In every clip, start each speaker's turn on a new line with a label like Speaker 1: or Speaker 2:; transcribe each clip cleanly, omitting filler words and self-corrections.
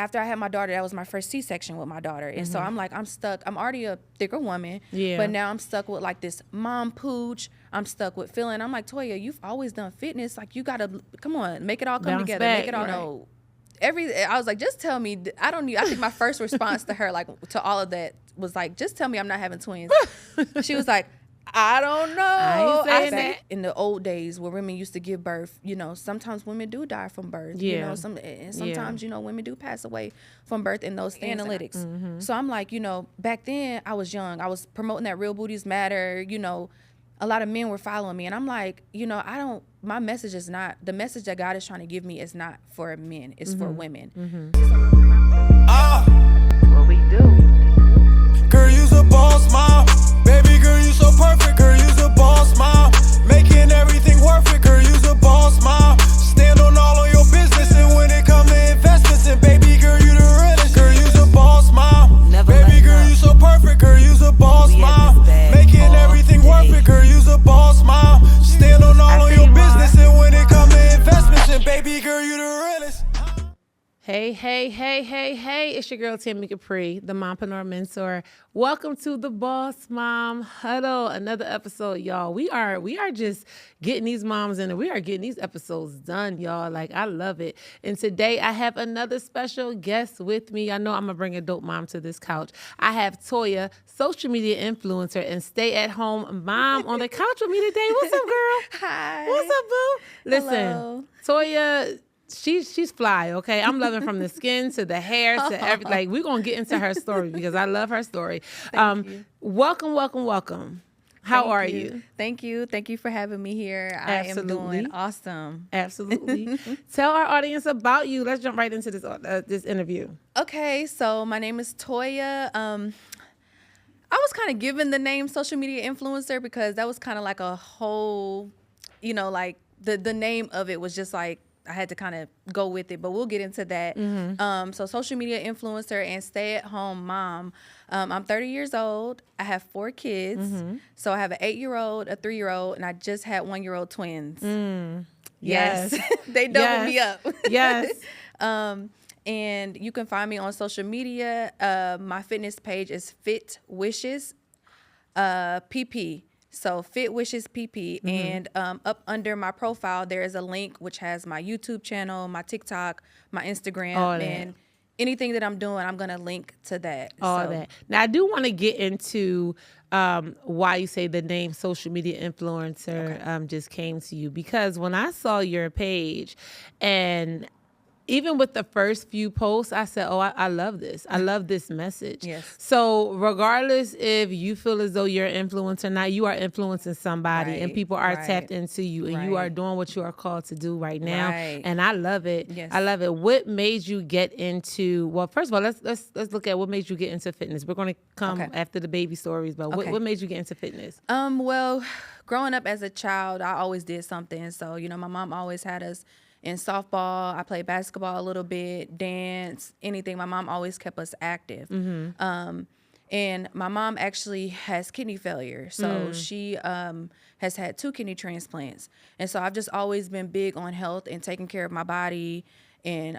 Speaker 1: after I had my daughter, that was my first C-section with my daughter. And so I'm like, I'm stuck. I'm already a thicker woman.
Speaker 2: Yeah.
Speaker 1: But now I'm stuck with like this mom pooch. I'm stuck with feeling. I'm like, Toya, you've always done fitness. Like, you got to, come on, make it all come
Speaker 2: Bounce
Speaker 1: together.
Speaker 2: back,
Speaker 1: Make it all,
Speaker 2: right.
Speaker 1: I was like, just tell me. I think my first response to her, like, to all of that was like, just tell me I'm not having twins. She was like, I don't know.
Speaker 2: I ain't saying that.
Speaker 1: In the old days where women used to give birth, sometimes women do die from birth.
Speaker 2: Yeah.
Speaker 1: And sometimes, women do pass away from birth in those analytics. So I'm like, back then I was young. I was promoting that real booties matter. A lot of men were following me. And I'm like, my message is not, the message that God is trying to give me is not for men. It's for women.
Speaker 2: What we do.
Speaker 3: Girl, you's a boss mom. Baby girl, you so perfect. Girl, you's a boss mom. Making everything worth it. Girl, you's a boss mom. Stand on all of your business. And when it come to investments, and baby girl, you the realest. Girl, you's a boss mom.
Speaker 2: Never
Speaker 3: baby girl,
Speaker 2: up.
Speaker 3: you so perfect. Girl, you's a boss mom. Making everything worth it. Girl, you's a boss mom. Stand on all of your business. And when it come to investments, and baby girl, you the realest.
Speaker 2: Hey, it's your girl, Toya Cooper, the Mompreneur Mentor. Welcome to the Boss Mom Huddle, another episode, y'all. We are just getting these moms in, and we are getting these episodes done, y'all. Like, I love it. And today I have another special guest with me. I know I'm going to bring a dope mom to this couch. I have Toya, social media influencer and stay-at-home mom on the couch with me today. What's up, girl?
Speaker 1: Hi.
Speaker 2: What's up, boo? Listen,
Speaker 1: Hello.
Speaker 2: Toya, she's fly, okay? I'm loving from the skin to the hair to everything. Like, we're going to get into her story because I love her story.
Speaker 1: Thank you.
Speaker 2: Welcome. How are you?
Speaker 1: Thank you. Thank you for having me here.
Speaker 2: Absolutely.
Speaker 1: I am doing awesome.
Speaker 2: Absolutely. Tell our audience about you. Let's jump right into this interview.
Speaker 1: Okay, so my name is Toya. I was kind of given the name social media influencer because that was kind of like a whole, like the name of it was just like, I had to kind of go with it, but we'll get into that. So social media influencer and stay-at-home mom. I'm 30 years old. I have 4 kids. So I have an 8-year-old, a 3-year-old, and I just had 1-year-old twins.
Speaker 2: Yes.
Speaker 1: They doubled me up.
Speaker 2: Yes.
Speaker 1: And you can find me on social media. My fitness page is Fit Wishes PP. So Fit Wishes PP, and up under my profile, there is a link which has my YouTube channel, my TikTok, my Instagram, and anything that I'm doing, I'm going to link to that.
Speaker 2: All that. Now, I do want to get into why you say the name social media influencer just came to you, because when I saw your page and even with the first few posts, I said, oh, I love this. I love this message.
Speaker 1: Yes.
Speaker 2: So regardless if you feel as though you're an influencer or not, you are influencing somebody and people are tapped into you and you are doing what you are called to do right now. And I love it.
Speaker 1: Yes.
Speaker 2: I love it. What made you get into, well, first of all, let's look at what made you get into fitness. We're going to come after the baby stories, but what made you get into fitness?
Speaker 1: Well, growing up as a child, I always did something. So, my mom always had us in softball. I played basketball a little bit, dance, anything. My mom always kept us active. And my mom actually has kidney failure. So she has had 2 kidney transplants. And so I've just always been big on health and taking care of my body and,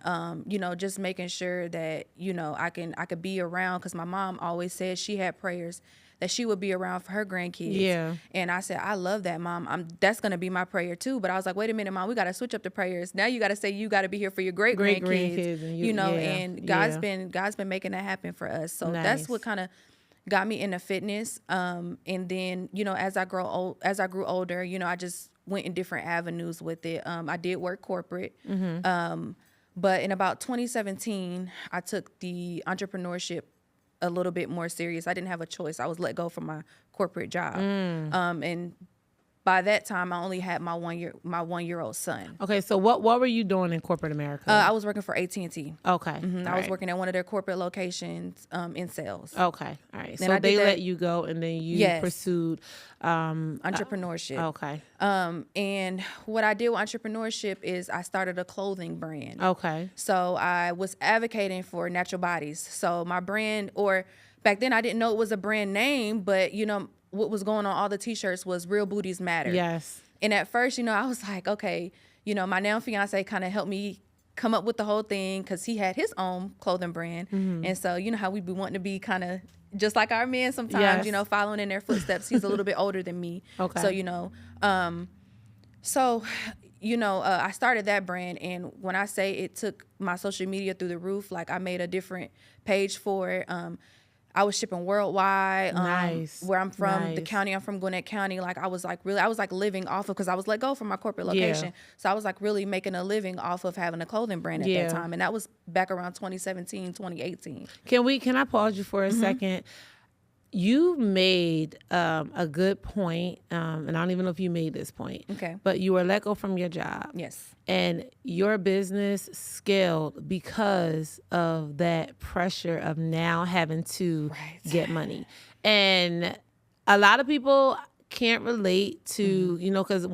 Speaker 1: just making sure that, I could be around, because my mom always said she had prayers that she would be around for her grandkids. Yeah. And I said, I love that, Mom. That's going to be my prayer too. But I was like, wait a minute, Mom, we got to switch up the prayers. Now you got to say you got to be here for your great grandkids. And God's been making that happen for us. So that's what kind of got me into fitness. And then, as I grew older, I just went in different avenues with it. I did work corporate. But in about 2017, I took the entrepreneurship a little bit more serious. I didn't have a choice. I was let go from my corporate job. And by that time, I only had my 1-year-old son.
Speaker 2: Okay, so what were you doing in corporate America?
Speaker 1: I was working for AT&T.
Speaker 2: Okay.
Speaker 1: I was working at one of their corporate locations in sales.
Speaker 2: Okay, all right. So they let you go, and then you pursued
Speaker 1: entrepreneurship.
Speaker 2: Okay.
Speaker 1: And what I did with entrepreneurship is I started a clothing brand.
Speaker 2: Okay.
Speaker 1: So I was advocating for natural bodies. So my brand, or back then I didn't know it was a brand name, but what was going on all the t-shirts was Real Booties Matter.
Speaker 2: Yes.
Speaker 1: And at first, I was like, okay, my now fiance kind of helped me come up with the whole thing because he had his own clothing brand. And so, you know how we be wanting to be kind of just like our men sometimes,
Speaker 2: Yes.
Speaker 1: you know, following in their footsteps. He's a little bit older than me.
Speaker 2: Okay.
Speaker 1: So, you know, I started that brand. And when I say it took my social media through the roof, like I made a different page for it. I was shipping worldwide.
Speaker 2: Nice.
Speaker 1: Where I'm from, the
Speaker 2: Nice.
Speaker 1: county I'm from, Gwinnett County. Like I was like living off of, because I was let go from my corporate location.
Speaker 2: Yeah.
Speaker 1: So I was like really making a living off of having a clothing brand at
Speaker 2: Yeah.
Speaker 1: that time. And that was back around 2017, 2018.
Speaker 2: Can I pause you for a second? You made a good point, and I don't even know if you made this point.
Speaker 1: Okay.
Speaker 2: But you were let go from your job.
Speaker 1: Yes.
Speaker 2: And your business scaled because of that pressure of now having to get money. And a lot of people can't relate to, you know, because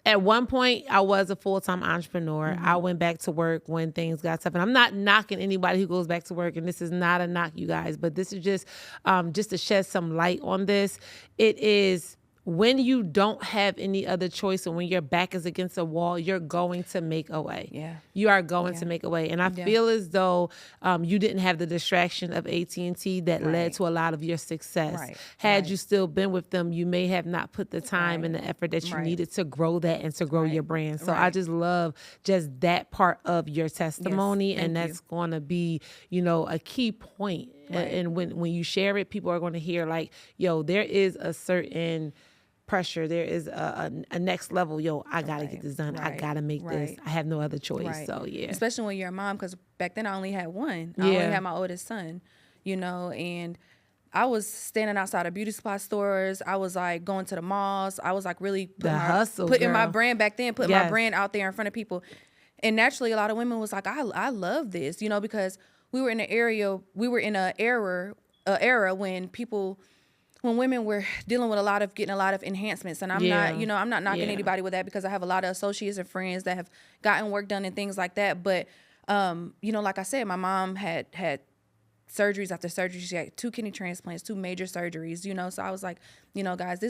Speaker 2: at one point, I was a full-time entrepreneur. I went back to work when things got tough. And I'm not knocking anybody who goes back to work, and this is not a knock, you guys, but this is just to shed some light on this. It is when you don't have any other choice and when your back is against a wall, you're going to make a way.
Speaker 1: Yeah.
Speaker 2: You are going to make a way. And I feel as though you didn't have the distraction of AT&T that led to a lot of your success.
Speaker 1: Right.
Speaker 2: Had you still been with them, you may have not put the time and the effort that you needed to grow that and to grow your brand. So I just love just that part of your testimony.
Speaker 1: Yes.
Speaker 2: And that's going to be, you know, a key point. And when you share it, people are going to hear like, yo, there is a certain pressure. There is a next level. Yo, I got to get this done. I got to make this. I have no other choice.
Speaker 1: Right.
Speaker 2: So, yeah.
Speaker 1: Especially when you're a mom, because back then I only had one. I only had my oldest son, you know, and I was standing outside of beauty supply stores. I was like going to the malls. I was like really putting my brand back then, putting my brand out there in front of people. And naturally, a lot of women was like, I love this, you know, because we were in an era when women were dealing with getting a lot of enhancements. And I'm not knocking anybody with that, because I have a lot of associates and friends that have gotten work done and things like that. But, like I said, my mom had surgeries after surgery. She had 2 kidney transplants, 2 major surgeries, you know? So I was like, you know, guys,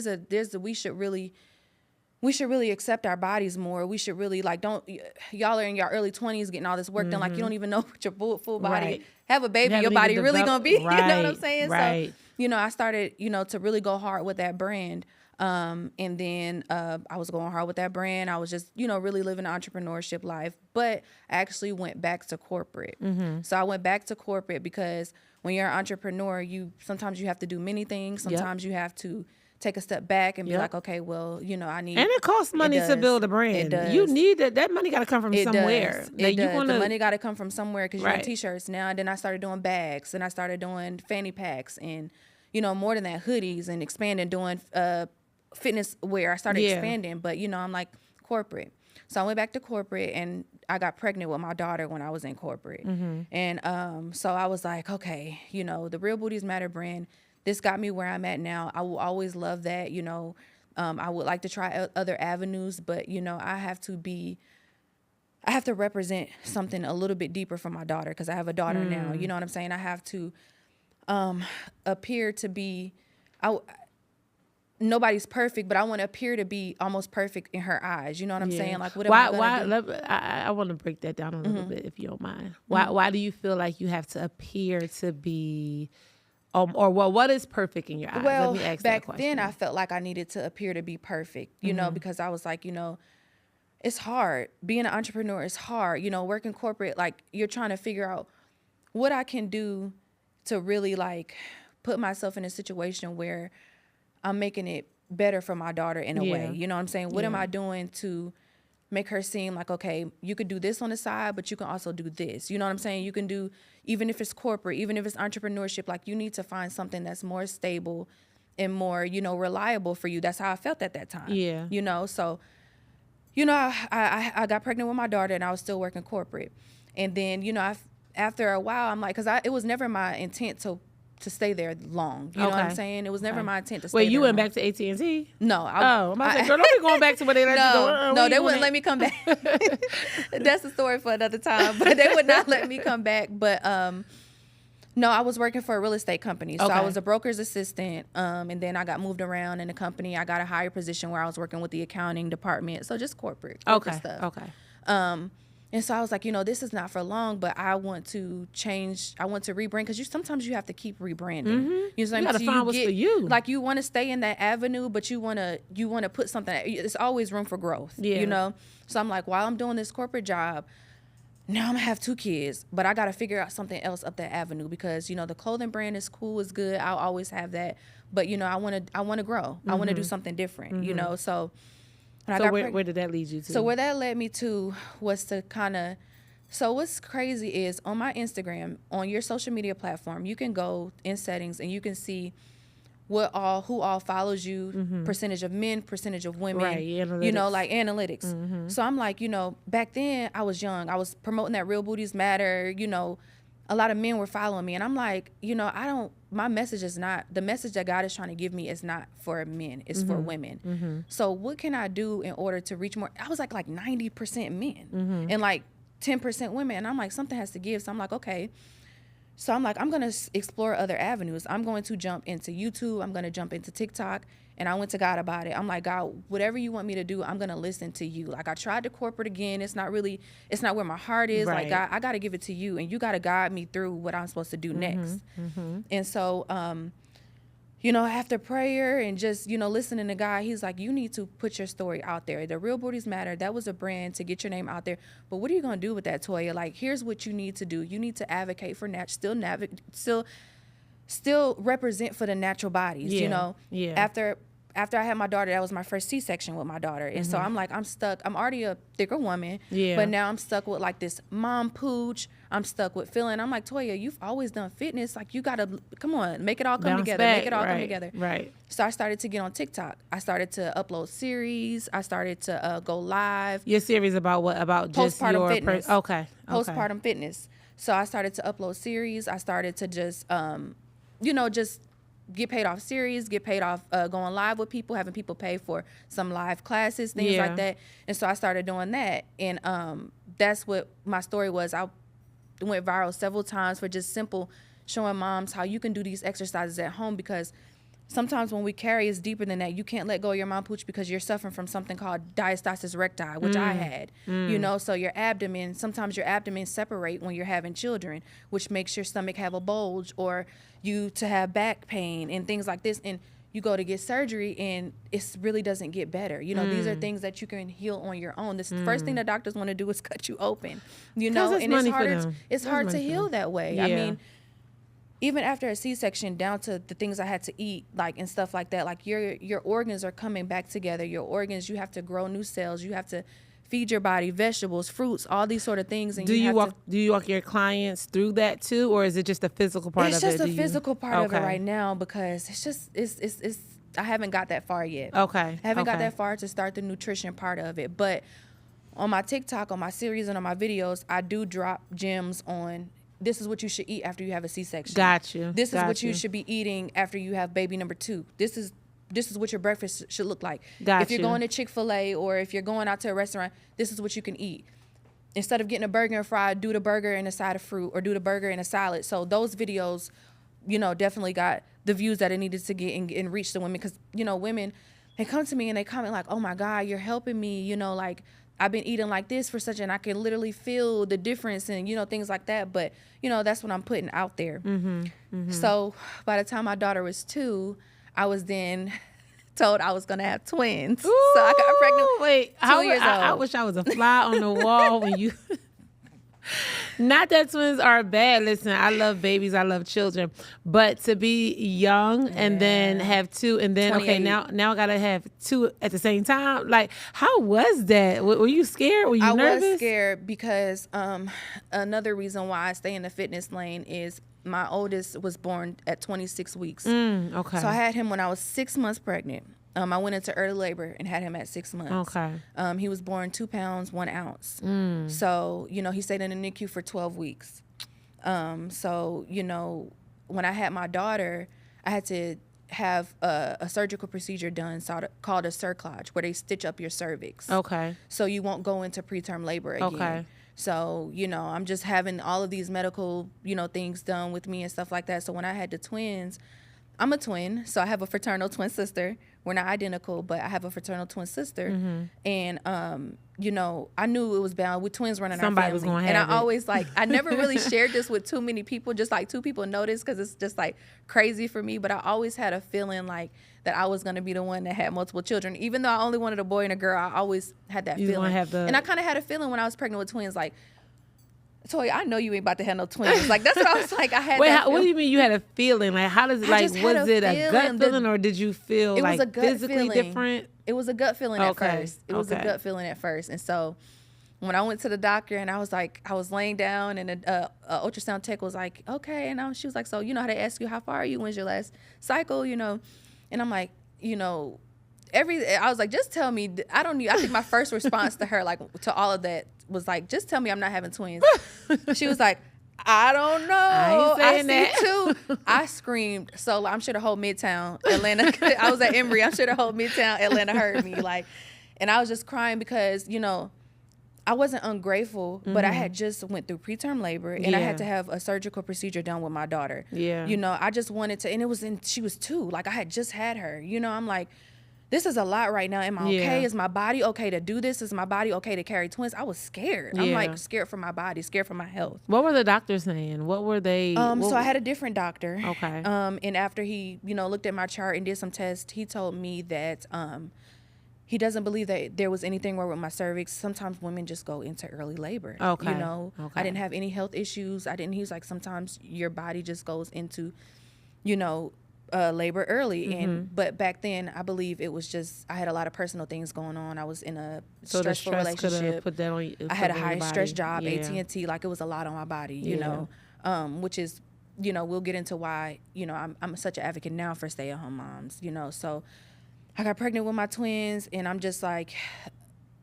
Speaker 1: we should really accept our bodies more. We should really y'all are in your early 20s getting all this work done. Like you don't even know what your full body, have a baby, your body really gonna be, you know what I'm saying?
Speaker 2: Right.
Speaker 1: So, you know, I started, you know, to really go hard with that brand. And then I was going hard with that brand. I was just, you know, really living an entrepreneurship life. But I actually went back to corporate. So I went back to corporate because when you're an entrepreneur, sometimes you have to do many things. Sometimes you have to take a step back and be like, okay, well, you know, I need.
Speaker 2: And it costs money to build a brand.
Speaker 1: It does.
Speaker 2: You need that. That money got to come from somewhere.
Speaker 1: It does. The money got to come from somewhere, because you're doing t-shirts now. And then I started doing bags, and I started doing fanny packs, and, you know, more than that, hoodies, and expanding, doing fitness wear. I started expanding, but, you know, I'm like corporate. So I went back to corporate, and I got pregnant with my daughter when I was in corporate. And so I was like, okay, you know, the Real Booties Matter brand, this got me where I'm at now. I will always love that, you know. I would like to try other avenues, but, you know, I have to represent something a little bit deeper for my daughter, because I have a daughter now. You know what I'm saying? I have to appear to be, nobody's perfect, but I want to appear to be almost perfect in her eyes. You know what I'm saying? Like, what am I gonna do?
Speaker 2: I want to break that down a little bit, if you don't mind. Why do you feel like you have to appear to be... what is perfect in your eyes?
Speaker 1: Well,
Speaker 2: let me ask
Speaker 1: back
Speaker 2: that question.
Speaker 1: then I felt like I needed to appear to be perfect, you know, because I was like, you know, it's hard. Being an entrepreneur is hard. You know, working corporate, like, you're trying to figure out what I can do to really, like, put myself in a situation where I'm making it better for my daughter in a way. You know what I'm saying? What am I doing to make her seem like, okay, you could do this on the side, but you can also do this. You know what I'm saying? You can do, even if it's corporate, even if it's entrepreneurship, like, you need to find something that's more stable and more, you know, reliable for you. That's how I felt at that time. Yeah. You know, so, you know, I got pregnant with my daughter, and I was still working corporate. And then, you know, after a while, I'm like, because it was never my intent to stay there long. You know what I'm saying? It was never my intent to stay there.
Speaker 2: Wait, you went back to AT&T?
Speaker 1: No.
Speaker 2: I'm about to say, girl, don't be going back to where they let you go.
Speaker 1: No, they wouldn't let me come back. That's a story for another time. But they would not let me come back. But no, I was working for a real estate company. So I was a broker's assistant. And then I got moved around in the company. I got a higher position where I was working with the accounting department. So just corporate stuff. And so I was like, this is not for long, but I want to change. I want to rebrand, because sometimes you have to keep rebranding.
Speaker 2: Mm-hmm. You got to find what's for you.
Speaker 1: Like, you want to stay in that avenue, but you want to put something. There's always room for growth.
Speaker 2: Yeah.
Speaker 1: So I'm like, while I'm doing this corporate job, now I'm gonna have 2 kids, but I got to figure out something else up that avenue, because the clothing brand is cool, is good. I'll always have that, but I want to grow. Mm-hmm. I want to do something different.
Speaker 2: Mm-hmm.
Speaker 1: So.
Speaker 2: So where did that lead you to?
Speaker 1: So where that led me to was to kind of, so what's crazy is on my Instagram, on your social media platform, you can go in settings and you can see who all follows you, mm-hmm. percentage of men, percentage of women,
Speaker 2: right, analytics.
Speaker 1: Like analytics.
Speaker 2: Mm-hmm.
Speaker 1: So I'm like, back then I was young. I was promoting that Real Booties Matter, a lot of men were following me, and I'm like, my message is not, the message that God is trying to give me is not for men, it's mm-hmm. for women. Mm-hmm. So what can I do in order to reach more? I was like 90% men mm-hmm. and like 10% women. And I'm like, something has to give. So I'm like, okay. So I'm like, I'm going to explore other avenues. I'm going to jump into YouTube. I'm going to jump into TikTok. And I went to God about it. I'm like, God, whatever you want me to do, I'm going to listen to you. Like, I tried to corporate again. It's not where my heart is.
Speaker 2: Right.
Speaker 1: Like, God, I got to give it to you. And you got to guide me through what I'm supposed to do
Speaker 2: mm-hmm.
Speaker 1: next.
Speaker 2: Mm-hmm.
Speaker 1: And so, after prayer and just, listening to God, he's like, you need to put your story out there. The Real Booties Matter, that was a brand to get your name out there. But what are you going to do with that, Toya? Like, here's what you need to do. You need to advocate for still represent for the natural bodies,
Speaker 2: Yeah.
Speaker 1: After I had my daughter, that was my first C-section with my daughter. And mm-hmm. so I'm like, I'm stuck. I'm already a thicker woman.
Speaker 2: Yeah.
Speaker 1: But now I'm stuck with like this mom pooch. I'm stuck with feeling. I'm like, Toya, you've always done fitness. Like, you got to, come on, make it all come together.
Speaker 2: Back.
Speaker 1: Make it all
Speaker 2: right.
Speaker 1: come together.
Speaker 2: Right.
Speaker 1: So I started to get on TikTok. I started to upload series. I started to go live.
Speaker 2: Your series about what? About just
Speaker 1: postpartum fitness.
Speaker 2: Okay.
Speaker 1: Postpartum fitness. So I started to upload series. I started to just, just get paid off series, get paid off going live with people, having people pay for some live classes, things like that. And so I started doing that. And that's what my story was. I went viral several times for just simple showing moms how you can do these exercises at home, because sometimes when we carry, it's deeper than that. You can't let go of your mom pooch because you're suffering from something called diastasis recti, which I had. So your abdomen, sometimes your abdomen separate when you're having children, which makes your stomach have a bulge, or you to have back pain and things like this. And you go to get surgery and it really doesn't get better. These are things that you can heal on your own. The first thing that doctors want to do is cut you open, and it's hard to heal that way.
Speaker 2: Yeah.
Speaker 1: I mean, even after a C-section, down to the things I had to eat, like, and stuff like that, like your organs are coming back together. Your organs, you have to grow new cells. You have to feed your body vegetables, fruits, all these sort of things. And do you
Speaker 2: walk your clients through that too, or is it just a physical part of it?
Speaker 1: It's just a physical part of it right now, because it's I haven't got that far yet.
Speaker 2: Okay.
Speaker 1: I haven't got that far to start the nutrition part of it. But on my TikTok, on my series, and on my videos, I do drop gems on, this is what you should eat after you have a C-section.
Speaker 2: Got you.
Speaker 1: This is what you should be eating after you have baby number 2. This is what your breakfast should look like. If you're going to Chick-fil-A or if you're going out to a restaurant, this is what you can eat. Instead of getting a burger and fry, do the burger and a side of fruit, or do the burger and a salad. So those videos, definitely got the views that it needed to get and reach the women. Because, women, they come to me and they comment like, oh my God, you're helping me. Like, I've been eating like this for and I can literally feel the difference and, things like that. But, that's what I'm putting out there.
Speaker 2: Mm-hmm. Mm-hmm.
Speaker 1: So by the time my daughter was 2, I was then told I was going to have twins.
Speaker 2: Ooh,
Speaker 1: so I got pregnant.
Speaker 2: Wait,
Speaker 1: 2 years old.
Speaker 2: I wish I was a fly on the wall when you... Not that twins are bad. Listen, I love babies. I love children. But to be young and then have 2 and then,
Speaker 1: 28.
Speaker 2: now I got to have 2 at the same time. Like, how was that? Were you scared? Were you nervous?
Speaker 1: I was scared because another reason why I stay in the fitness lane is my oldest was born at 26 weeks.
Speaker 2: Okay.
Speaker 1: So I had him when I was 6 months pregnant. I went into early labor and had him at 6 months.
Speaker 2: Okay.
Speaker 1: He was born 2 pounds, 1 ounce. So, he stayed in the NICU for 12 weeks. So, when I had my daughter, I had to have a surgical procedure done called a cerclage, where they stitch up your cervix.
Speaker 2: Okay.
Speaker 1: So you won't go into preterm labor again.
Speaker 2: Okay.
Speaker 1: So, I'm just having all of these medical, things done with me and stuff like that. So when I had the twins, I'm a twin, so I have a fraternal twin sister. We're not identical, but I have a fraternal twin sister. And, you know, I knew it was bound with twins running
Speaker 2: Somebody
Speaker 1: our family.
Speaker 2: was gonna
Speaker 1: and
Speaker 2: have
Speaker 1: I
Speaker 2: it.
Speaker 1: always I never really shared this with too many people, just like 2 people noticed because it's just like crazy for me. But I always had a feeling like that I was going to be the one that had multiple children. Even though I only wanted a boy and a girl, I always had that feeling. And I kind of had a feeling when I was pregnant with twins, like, Toya, I know you ain't about to have no twins. Like, that's what I was like. I had
Speaker 2: what do you mean you had a feeling? Like, how does it, like, was it a gut feeling or did you feel
Speaker 1: it
Speaker 2: like
Speaker 1: was a gut
Speaker 2: physically
Speaker 1: feeling.
Speaker 2: different?
Speaker 1: It was a gut feeling at first. It was a gut feeling at first. And so when I went to the doctor and I was laying down and a ultrasound tech was like, okay. And she was like, so you know how they ask you, how far are you? When's your last cycle? You know? And I'm like, you know, I was like, just tell me. I think my first response to her, like, to all of that was like, just tell me I'm not having twins. She was like, I don't know. I see too. I screamed. So I'm sure the whole Midtown Atlanta, I was at Emory. I'm sure the whole Midtown Atlanta heard me. Like, and I was just crying because, you know, I wasn't ungrateful, but I had just went through preterm labor and I had to have a surgical procedure done with my daughter. Yeah. You know, I just wanted to, and she was 2. Like, I had just had her. You know, I'm like, this is a lot right now. Am I okay? Is my body okay to do this? Is my body okay to carry twins? I was scared. I'm like scared for my body, scared for my health.
Speaker 2: What were the doctors saying? What were they?
Speaker 1: So I had a different doctor.
Speaker 2: Okay.
Speaker 1: And after he, you know, looked at my chart and did some tests, he told me that he doesn't believe that there was anything wrong with my cervix. Sometimes women just go into early labor. Okay. You know, I didn't have any health issues. He was like, sometimes your body just goes into, you know, labor early. But back then I believe it was just I had a lot of personal things going on. I was in a stressful relationship.
Speaker 2: Put that on,
Speaker 1: I had a high stress job, AT&T, like it was a lot on my body, you know, which is, you know, we'll get into why, you know, I'm such an advocate now for stay-at-home moms, you know. So I got pregnant with my twins and I'm just like,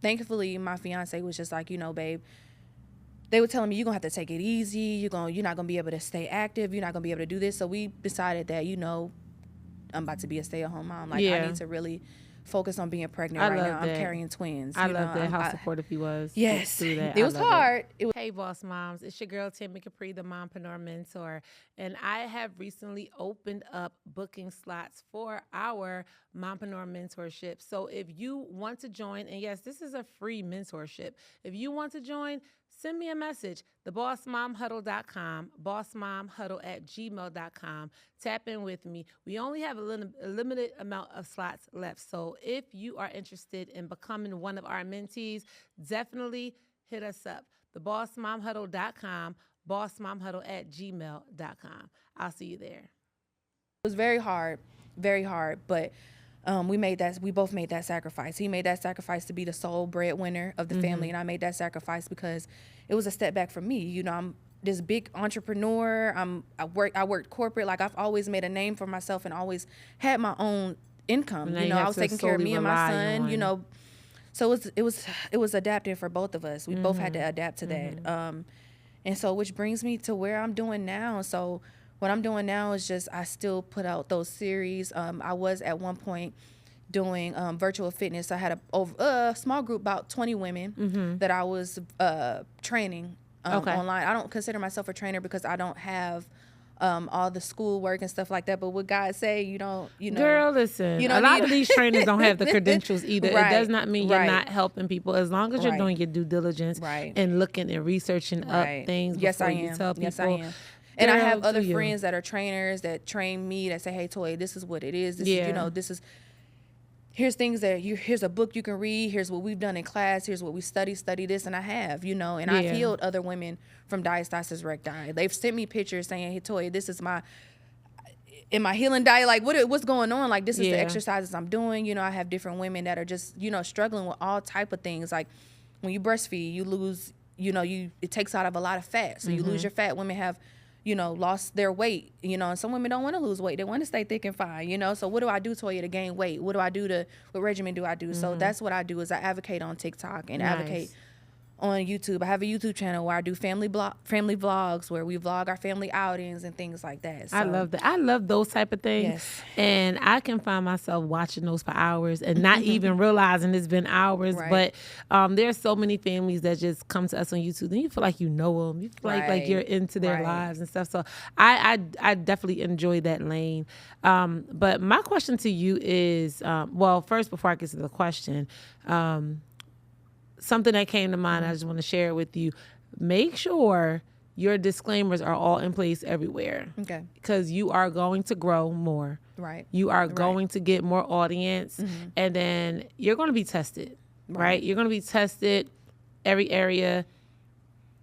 Speaker 1: thankfully my fiance was just like, you know, babe, they were telling me, you're going to have to take it easy. You're not going to be able to stay active. You're not going to be able to do this. So we decided that, you know, I'm about to be a stay-at-home mom. Like, I need to really focus on being pregnant right now. I'm carrying twins.
Speaker 2: I love that, how supportive he was.
Speaker 1: Yes.
Speaker 2: It
Speaker 1: was hard.
Speaker 2: Hey, Boss Moms. It's your girl, Toya Cooper, the Mompreneur Mentor. And I have recently opened up booking slots for our Mompreneur Mentorship. So if you want to join, and yes, this is a free mentorship. If you want to join, send me a message, thebossmomhuddle.com, bossmomhuddle@gmail.com. Tap in with me. We only have a limited amount of slots left. So if you are interested in becoming one of our mentees, definitely hit us up, thebossmomhuddle.com, bossmomhuddle@gmail.com. I'll see you there.
Speaker 1: It was very hard, but we both made that sacrifice. He made that sacrifice to be the sole breadwinner of the family, and I made that sacrifice because it was a step back for me. You know, I'm this big entrepreneur. I worked corporate. Like, I've always made a name for myself and always had my own income. You know, I was taking care of me and my son. You know, so it was adaptive for both of us. We both had to adapt to that. And so, which brings me to where I'm doing now. So what I'm doing now is just I still put out those series. I was at one point doing virtual fitness. I had a small group, about 20 women that I was training online. I don't consider myself a trainer because I don't have all the school work and stuff like that. But what God say, you know.
Speaker 2: Girl, listen, a lot of these trainers don't have the credentials either.
Speaker 1: Right.
Speaker 2: It does not mean you're not helping people. As long as you're doing your due diligence and looking and researching up things before you tell people.
Speaker 1: Yes, I am. And I have other friends that are trainers that train me that say, hey, Toya, this is what it is. This is, you know, here's things here's a book you can read. Here's what we've done in class. Here's what we study this. And I have, you know, and I've healed other women from diastasis recti. They've sent me pictures saying, hey, Toya, this is my healing diet. Like, what's going on? Like, this is the exercises I'm doing. You know, I have different women that are just, you know, struggling with all type of things. Like, when you breastfeed, you lose, you know, it takes out of a lot of fat. So you lose your fat. Women have, you know, lost their weight, you know, and some women don't want to lose weight. They want to stay thick and fine, you know. So what do I do, Toya, to gain weight? What regimen do I do? So that's what I do is I advocate on TikTok and advocate on YouTube. I have a YouTube channel where I do family vlogs where we vlog our family outings and things like that. So,
Speaker 2: I love that. I love those type of things.
Speaker 1: Yes.
Speaker 2: And I can find myself watching those for hours and not even realizing it's been hours.
Speaker 1: Right.
Speaker 2: But there's so many families that just come to us on YouTube and you feel like you know them. You feel like you're into their lives and stuff. So I definitely enjoy that lane. But my question to you is, well, first, before I get to the question, something that came to mind, I just want to share it with you. Make sure your disclaimers are all in place everywhere.
Speaker 1: Okay.
Speaker 2: Because you are going to grow more.
Speaker 1: Right.
Speaker 2: You are going to get more audience. And then you're going to be tested, right? You're going to be tested every area.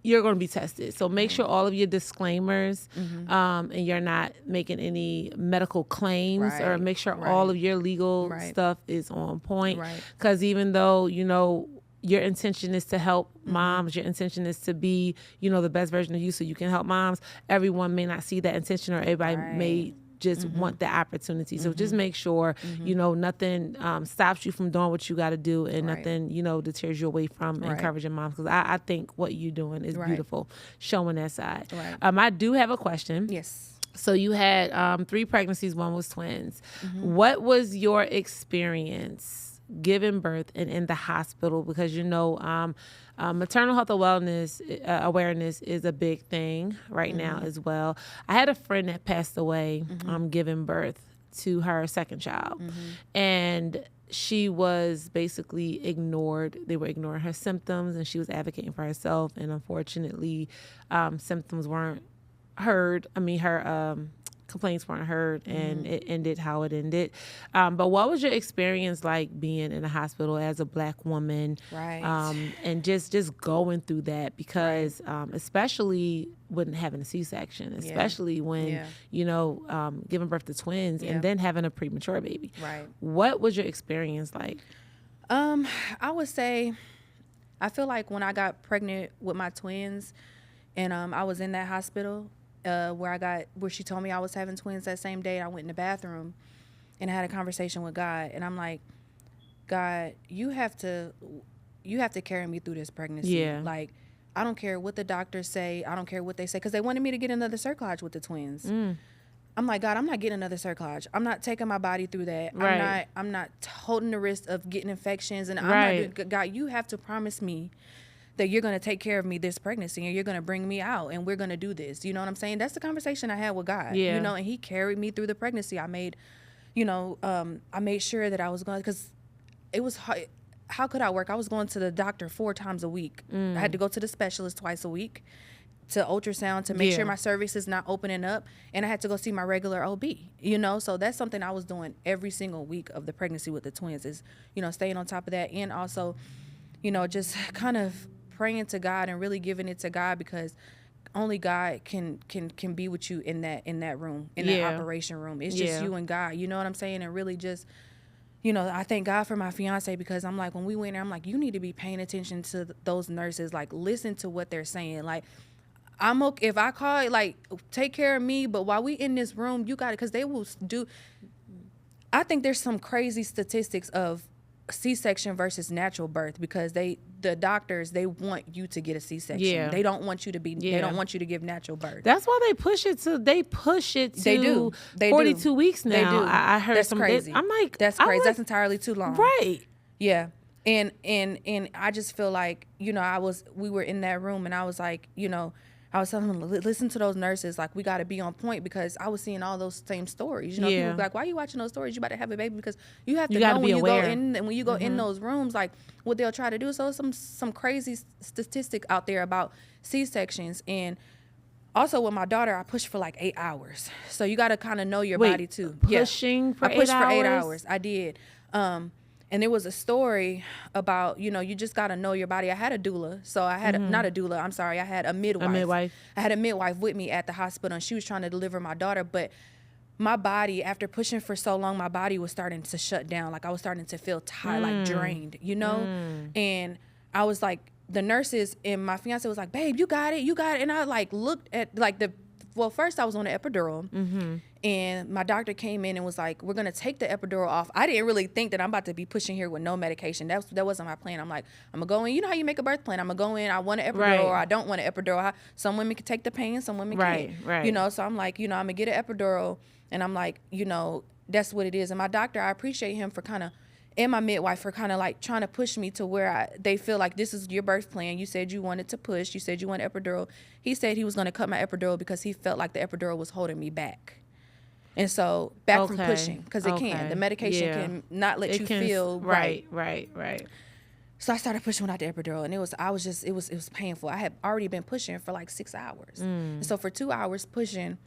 Speaker 2: You're going to be tested. So make sure all of your disclaimers and you're not making any medical claims or make sure all of your legal stuff is on point. Because even though, you know, your intention is to help moms, your intention is to be, you know, the best version of you so you can help moms, everyone may not see that intention or everybody may just want the opportunity. So just make sure, you know, nothing stops you from doing what you got to do and nothing, you know, deters you away from encouraging moms. Because I think what you're doing is beautiful, showing that side. I do have a question.
Speaker 1: Yes.
Speaker 2: So you had 3 pregnancies, 1 was twins. What was your experience giving birth and in the hospital? Because, you know, maternal health and wellness awareness is a big thing right now as well. I had a friend that passed away giving birth to her second child. And she was basically ignored. They were ignoring her symptoms and she was advocating for herself. And unfortunately, symptoms weren't heard. I mean, her complaints weren't heard and it ended how it ended. But what was your experience like being in a hospital as a Black woman? And just going through that because especially when having a C-section, especially when, you know, giving birth to twins and then having a premature baby. What was your experience like?
Speaker 1: I would say, I feel like when I got pregnant with my twins and I was in that hospital, where she told me I was having twins that same day. I went in the bathroom and I had a conversation with God, and I'm like, God, you have to carry me through this pregnancy. Like, I don't care what the doctors say. I don't care what they say, because they wanted me to get another cerclage with the twins. I'm like, God, I'm not getting another cerclage. I'm not taking my body through that. I'm not holding the risk of getting infections, and I'm not. God, you have to promise me that you're going to take care of me this pregnancy and you're going to bring me out and we're going to do this. You know what I'm saying? That's the conversation I had with God, you know, and he carried me through the pregnancy. I made, you know, I made sure that I was going, because it was hard. How could I work? I was going to the doctor 4 times a week. I had to go to the specialist twice a week to ultrasound to make sure my cervix is not opening up. And I had to go see my regular OB, you know? So that's something I was doing every single week of the pregnancy with the twins is, you know, staying on top of that. And also, you know, just kind of praying to God and really giving it to God, because only God can be with you in that room, in that operation room. It's just you and God, you know what I'm saying? And really just, you know, I thank God for my fiance, because I'm like, when we went there, I'm like, you need to be paying attention to those nurses, like listen to what they're saying. Like, I'm okay if I call it, like, take care of me, but while we in this room, you got it, because they will do. I think there's some crazy statistics of C-section versus natural birth, because the doctors, they want you to get a C-section. They don't want you to be they don't want you to give natural birth.
Speaker 2: That's why they push it to they do 42 weeks now.
Speaker 1: They do.
Speaker 2: I heard
Speaker 1: that's crazy.
Speaker 2: I'm like,
Speaker 1: that's crazy. That's entirely too long. Yeah. And I just feel like, you know, we were in that room and I was like, you know, I was telling them, listen to those nurses. Like, we got to be on point, because I was seeing all those same stories. You know, people be like, why are you watching those stories? You about to have a baby, because you have to know when you go in, and when you go in those rooms, like what they'll try to do. So some crazy statistic out there about C-sections. And also with my daughter, I pushed for like 8 hours. So you got to kind of know your body too.
Speaker 2: Pushing for 8 hours?
Speaker 1: I pushed for 8 hours. I did. And there was a story about, you know, you just got to know your body. I had a doula. So I had not a doula. I'm sorry. I had a midwife. I had a midwife with me at the hospital, and she was trying to deliver my daughter. But my body, after pushing for so long, my body was starting to shut down. Like, I was starting to feel tired, like drained, you know? And I was like, the nurses and my fiance was like, babe, you got it. And I like looked at like the well, first I was on the epidural, and my doctor came in and was like, we're going to take the epidural off. I didn't really think that I'm about to be pushing here with no medication. That wasn't my plan. I'm like, I'm going to go in. You know how you make a birth plan? I'm going to go in. I want an epidural or I don't want an epidural. Some women can take the pain. Some women can't.
Speaker 2: Right.
Speaker 1: You know, so I'm like, I'm going to get an epidural. And I'm like, that's what it is. And my doctor, I appreciate him for and my midwife for kind of like trying to push me to where they feel like this is your birth plan. You said you wanted to push. You said you want epidural. He said he was going to cut my epidural because he felt like the epidural was holding me back. And so from pushing, because it can. The medication can not let you feel right.
Speaker 2: Right.
Speaker 1: So I started pushing without the epidural, and it was painful. I had already been pushing for like 6 hours. And so for 2 hours pushing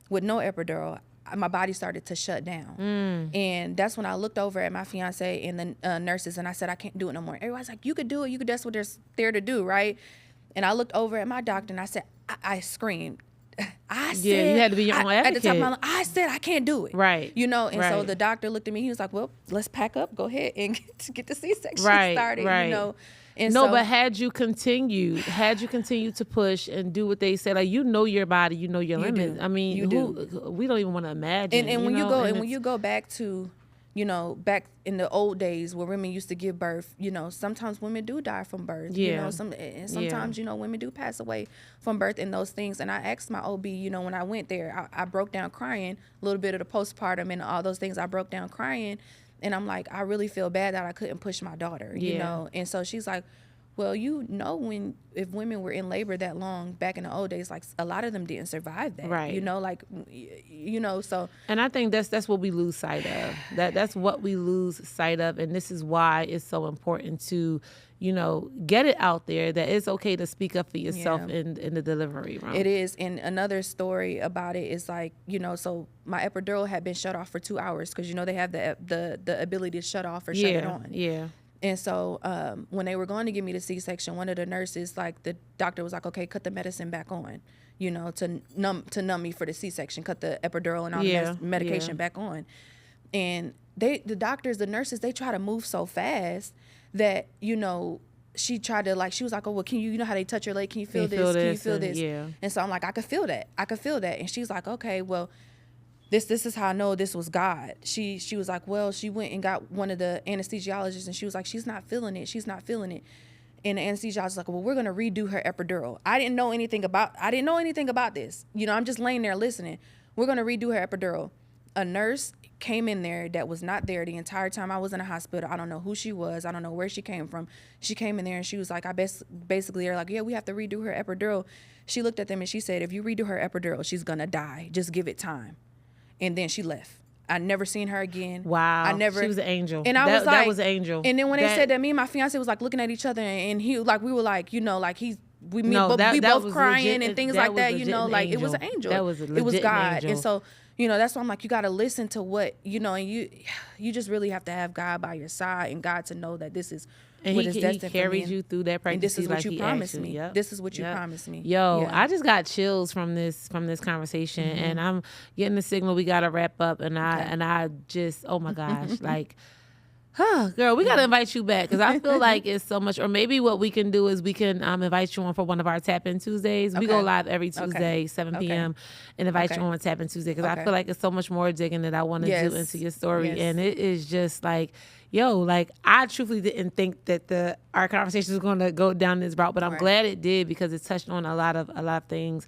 Speaker 1: with no epidural, my body started to shut down. And that's when I looked over at my fiance and the nurses, and I said, I can't do it no more. Everybody's like, you could do it. That's what they're there to do, right? And I looked over at my doctor, and I said, I screamed. I said,
Speaker 2: you had to be your own advocate.
Speaker 1: At the top of my lungs, I said, I can't do it.
Speaker 2: Right.
Speaker 1: So the doctor looked at me. He was like, well, let's pack up. Go ahead and get the C-section started, And
Speaker 2: but had you continued to push and do what they said, like, your body, your limits. I mean, we don't even want to imagine.
Speaker 1: And when you go back to, back in the old days where women used to give birth, sometimes women do die from birth. Sometimes women do pass away from birth and those things. And I asked my OB, when I went there, I broke down crying, a little bit of the postpartum and all those things. I broke down crying. And I'm like, I really feel bad that I couldn't push my daughter, And so she's like, well, if women were in labor that long back in the old days, like a lot of them didn't survive that,
Speaker 2: right?
Speaker 1: So.
Speaker 2: And I think that's what we lose sight of. That's what we lose sight of, and this is why it's so important to, get it out there that it's okay to speak up for yourself in the delivery room.
Speaker 1: It is. And another story about it is like, so my epidural had been shut off for 2 hours because, they have the ability to shut off or shut it on.
Speaker 2: Yeah.
Speaker 1: And so when they were going to give me the C-section, one of the nurses, like the doctor was like, okay, cut the medicine back on, to numb me for the C-section, cut the epidural and all the medication back on. And the nurses, they try to move so fast that, she tried to she was like, oh, well, can you how they touch your leg? Can you feel this? Can you feel this?
Speaker 2: Yeah.
Speaker 1: And so I'm like, I could feel that. And she's like, okay, well, this is how I know this was God. She was like, well, she went and got one of the anesthesiologists, and she was like, she's not feeling it. And the anesthesiologist was like, well, we're gonna redo her epidural. I didn't know anything about this. I'm just laying there listening. We're gonna redo her epidural. A nurse came in there that was not there the entire time I was in the hospital. I don't know who she was. I don't know where she came from. She came in there and she was like, basically they're like, yeah, we have to redo her epidural. She looked at them and she said, if you redo her epidural, she's gonna die. Just give it time. And then she left. I never seen her again.
Speaker 2: Wow. She was an angel.
Speaker 1: And I was like,
Speaker 2: that was an angel.
Speaker 1: And then when they said that, me and my fiance was like looking at each other, and we were like, we both crying legit, and things like that, it was an angel.
Speaker 2: That was a legit
Speaker 1: it was God.
Speaker 2: Angel.
Speaker 1: And so, that's why I'm like, you got to listen to what, and you just really have to have God by your side and God to know that this is
Speaker 2: and
Speaker 1: what
Speaker 2: he,
Speaker 1: is destined
Speaker 2: he carries
Speaker 1: for me.
Speaker 2: you through that pregnancy.
Speaker 1: And this is what you promised me.
Speaker 2: Yep.
Speaker 1: This is what you promised me.
Speaker 2: Yo, I just got chills from this conversation, and I'm getting the signal we got to wrap up, and I just, oh my gosh, like, girl, we got to invite you back because I feel like it's so much. Or maybe what we can do is we can invite you on for one of our Tap In Tuesdays. We go live every Tuesday, 7 p.m. and invite you on Tap In Tuesday because I feel like it's so much more digging that I want to do into your story. And it is just like, I truthfully didn't think that our conversation was going to go down this route, but I'm glad it did because it touched on a lot of things,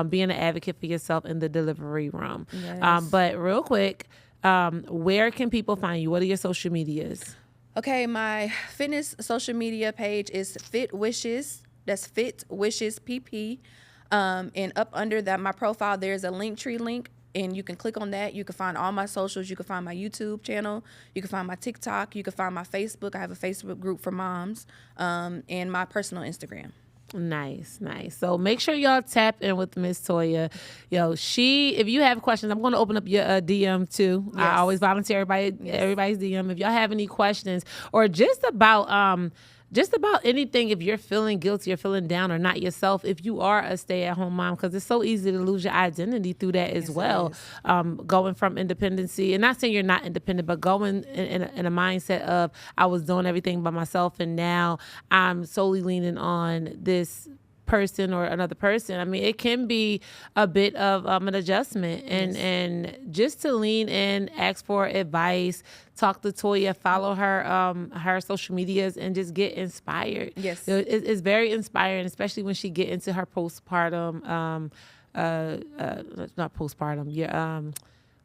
Speaker 2: being an advocate for yourself in the delivery room. Yes. But real quick, where can people find you? What are your social medias?
Speaker 1: Okay, my fitness social media page is Fit Wishes. That's Fit Wishes PP. And up under that, my profile, there's a Linktree link. And you can click on that. You can find all my socials. You can find my YouTube channel. You can find my TikTok. You can find my Facebook. I have a Facebook group for moms, and my personal Instagram.
Speaker 2: Nice. So make sure y'all tap in with Miss Toya. Yo, if you have questions, I'm going to open up your DM too. Yes. I always volunteer everybody's DM. If y'all have any questions or just about anything, if you're feeling guilty or feeling down or not yourself, if you are a stay-at-home mom, because it's so easy to lose your identity through that as well. Going from independency, and not saying you're not independent, but going in a mindset of I was doing everything by myself, and now I'm solely leaning on this person or another person. I mean, it can be a bit of an adjustment, and just to lean in, ask for advice, talk to Toya, follow her social medias, and just get inspired.
Speaker 1: Yes.
Speaker 2: It's very inspiring, especially when she get into her postpartum, not postpartum,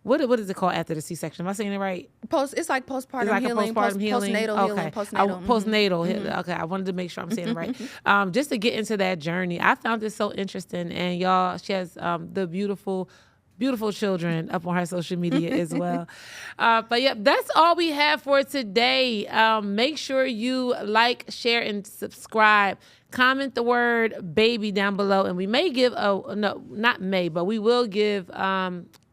Speaker 2: what is it called after the C-section? Am I saying it right?
Speaker 1: It's like postpartum
Speaker 2: It's like
Speaker 1: healing,
Speaker 2: postpartum healing.
Speaker 1: postnatal healing, postnatal.
Speaker 2: Postnatal. Okay, I wanted to make sure I'm saying it right. Just to get into that journey. I found it so interesting. And y'all, she has the beautiful children up on her social media as well. But yeah, that's all we have for today. Make sure you like, share, and subscribe. Comment the word baby down below. And we may give we will give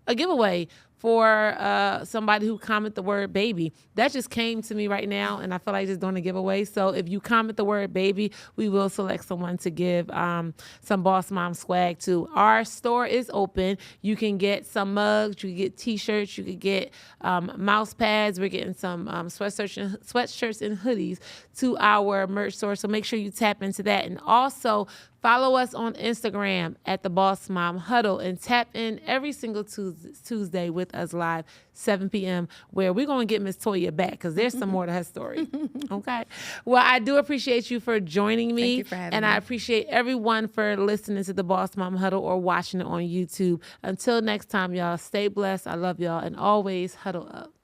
Speaker 2: a giveaway for somebody who comment the word baby. That just came to me right now, and I feel like just doing a giveaway. So if you comment the word baby, we will select someone to give some Boss Mom swag to. Our store is open. You can get some mugs, you can get t-shirts, you can get mouse pads. We're getting some sweatshirts and hoodies to our merch store. So make sure you tap into that. And also follow us on Instagram at the Boss Mom Huddle, and tap in every single Tuesday with us live, 7 p.m., where we're going to get Miss Toya back because there's some more to her story. Okay. Well, I do appreciate you for joining me.
Speaker 1: Thank you for having me.
Speaker 2: I appreciate everyone for listening to the Boss Mom Huddle or watching it on YouTube. Until next time, y'all, stay blessed. I love y'all, and always huddle up.